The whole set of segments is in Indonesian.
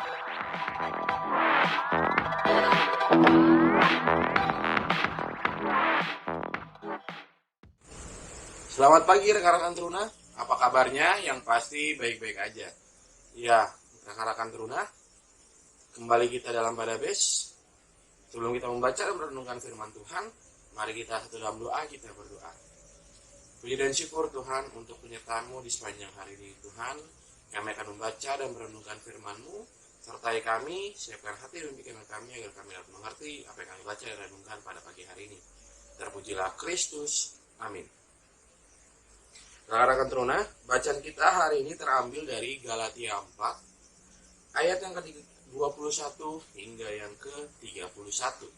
Selamat pagi rekan-rekan Teruna, apa kabarnya? Yang pasti baik-baik aja. Ya, rekan-rekan Teruna, kembali kita dalam Badabes. Sebelum kita membaca dan merenungkan firman Tuhan, mari kita satu dalam doa, kita berdoa. Puji dan syukur Tuhan untuk penyertaan-Mu di sepanjang hari ini Tuhan. Kami akan membaca dan merenungkan firman-Mu, sertai kami, siapkan hati dan pikiran kami agar kami dapat mengerti apa yang kami baca dan renungkan pada pagi hari ini. Terpujilah Kristus. Amin. Rekan-rekan Teruna, bacaan kita hari ini terambil dari Galatia 4, ayat yang ke-21 hingga yang ke-31,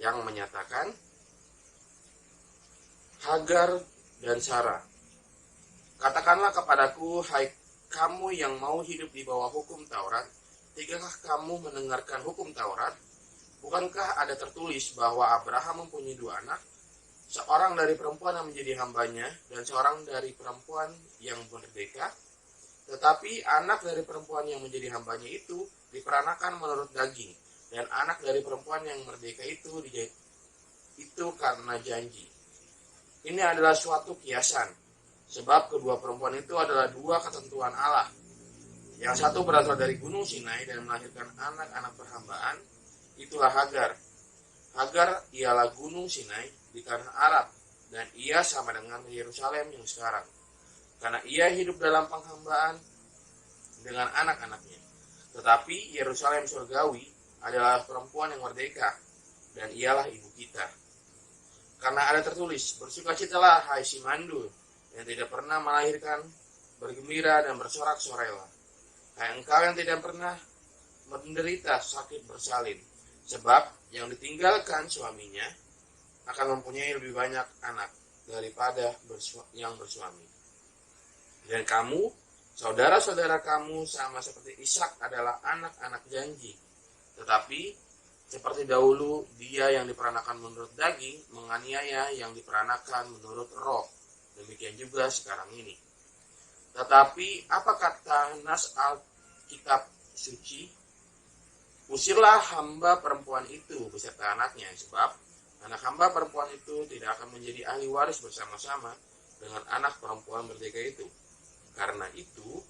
yang menyatakan, Hagar dan Sarah, katakanlah kepadaku, hai kamu yang mau hidup di bawah hukum Taurat, tegakkah kamu mendengarkan hukum Taurat? Bukankah ada tertulis bahwa Abraham mempunyai 2 anak, seorang dari perempuan yang menjadi hambanya dan seorang dari perempuan yang merdeka? Tetapi anak dari perempuan yang menjadi hambanya itu diperanakan menurut daging, dan anak dari perempuan yang merdeka itu karena janji. Ini adalah suatu kiasan, sebab kedua perempuan itu adalah 2 ketentuan Allah. Yang satu berasal dari Gunung Sinai dan melahirkan anak-anak perhambaan, itulah Hagar. Hagar ialah Gunung Sinai di tanah Arab, dan ia sama dengan Yerusalem yang sekarang, karena ia hidup dalam penghambaan dengan anak-anaknya. Tetapi Yerusalem surgawi adalah perempuan yang merdeka, dan ialah ibu kita. Karena ada tertulis, bersukacitalah hai si mandul yang tidak pernah melahirkan, bergembira dan bersorak-sorailah, hai engkau yang tidak pernah menderita sakit bersalin, sebab yang ditinggalkan suaminya akan mempunyai lebih banyak anak daripada yang bersuami. Dan kamu, saudara-saudara kamu sama seperti Ishak adalah anak-anak janji. Tetapi seperti dahulu dia yang diperanakan menurut daging menganiaya yang diperanakan menurut roh. Demikian juga sekarang ini. Tetapi apa kata nas Alkitab suci? Usirlah hamba perempuan itu beserta anaknya, sebab anak hamba perempuan itu tidak akan menjadi ahli waris bersama-sama dengan anak perempuan merdeka itu. Karena itu,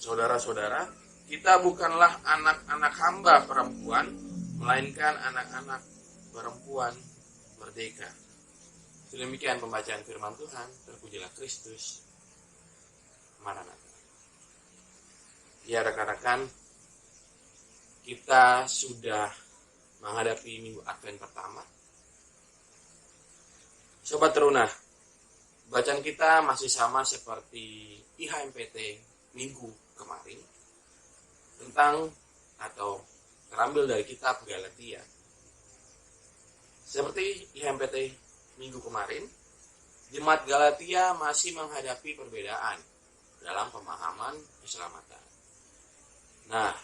saudara-saudara, kita bukanlah anak-anak hamba perempuan, melainkan anak-anak perempuan merdeka. Demikian pembacaan firman Tuhan. Terpujilah Kristus. Maranatha. Ya rekan-rekan, kita sudah menghadapi minggu Advent pertama. Sobat Teruna, bacaan kita masih sama seperti IHMPT minggu kemarin, tentang atau terambil dari kitab Galatia. Seperti IHMPT minggu kemarin, jemaat Galatia masih menghadapi perbedaan dalam pemahaman keselamatan. Nah,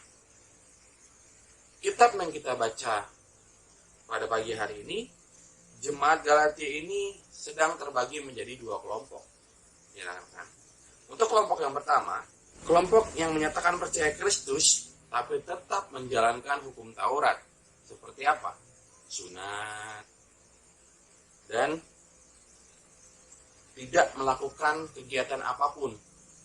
kitab yang kita baca pada pagi hari ini, jemaat Galatia ini sedang terbagi menjadi 2 kelompok. Ya kan? Untuk kelompok yang pertama, kelompok yang menyatakan percaya Kristus tapi tetap menjalankan hukum Taurat. Seperti apa? Sunat. Dan tidak melakukan kegiatan apapun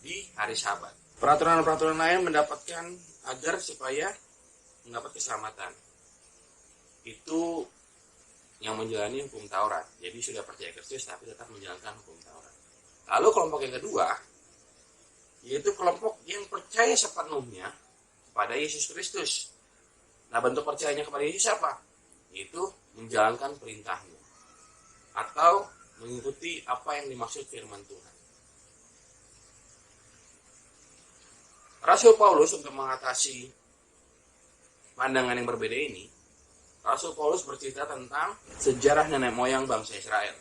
di hari Sabat. Peraturan-peraturan lain mendapatkan agar supaya mendapat keselamatan. Itu yang menjalani hukum Taurat. Jadi sudah percaya Kristus tapi tetap menjalankan hukum Taurat. Lalu kelompok yang kedua, yaitu kelompok yang percaya sepenuhnya kepada Yesus Kristus. Nah, bentuk percayanya kepada Yesus apa? Yaitu menjalankan perintahnya atau mengikuti apa yang dimaksud firman Tuhan. Rasul Paulus untuk mengatasi pandangan yang berbeda ini, Rasul Paulus bercerita tentang sejarah nenek moyang bangsa Israel,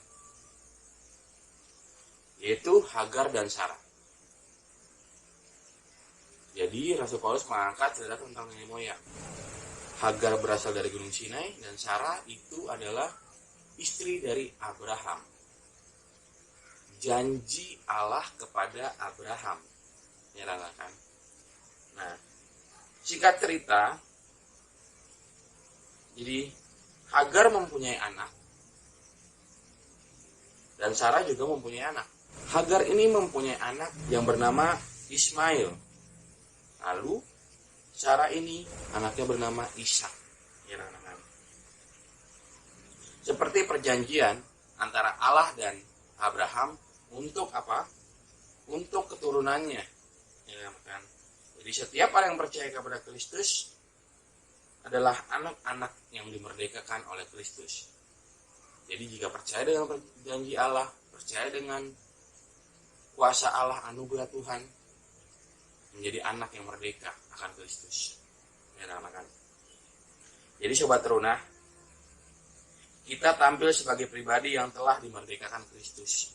yaitu Hagar dan Sarah. Jadi Rasul Paulus mengangkat cerita tentang nenek moyang. Hagar berasal dari Gunung Sinai dan Sarah itu adalah istri dari Abraham. Janji Allah kepada Abraham. Ya kan? Nah, Singkat cerita, jadi Hagar mempunyai anak dan Sarah juga mempunyai anak. Hagar ini mempunyai anak yang bernama Ismail. Lalu Sarah ini anaknya bernama Ishak. Ya, seperti perjanjian antara Allah dan Abraham untuk apa? Untuk keturunannya. Ya, kan? Jadi setiap orang yang percaya kepada Kristus adalah anak-anak yang dimerdekakan oleh Kristus. Jadi jika percaya dengan janji Allah, percaya dengan kuasa Allah, anugerah Tuhan, menjadi anak yang merdeka akan Kristus. Ya, kan? Jadi sobat teruna, kita tampil sebagai pribadi yang telah dimerdekakan Kristus.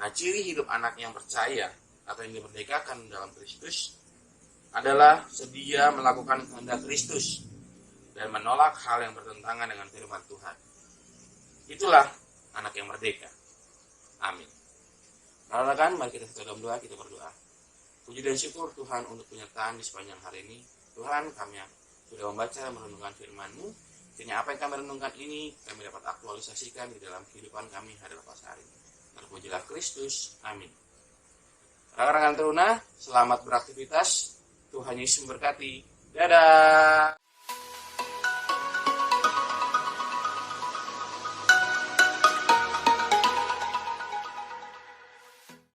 Nah, ciri hidup anak yang percaya atau yang dimerdekakan dalam Kristus adalah sedia melakukan kehendak Kristus dan menolak hal yang bertentangan dengan firman Tuhan. Itulah anak yang merdeka. Amin. Rekan-rekan, mari kita dalam doa, kita berdoa. Puji dan syukur Tuhan untuk penyertaan di sepanjang hari ini. Tuhan, kami sudah membaca dan merenungkan firman-Mu. Kiranya apa yang kami renungkan ini kami dapat aktualisasikan di dalam kehidupan kami hari lepas hari. Terpujilah Kristus. Amin. Rekan-rekan teruna, selamat beraktivitas. Tuhan Yesus memberkati. Dadah.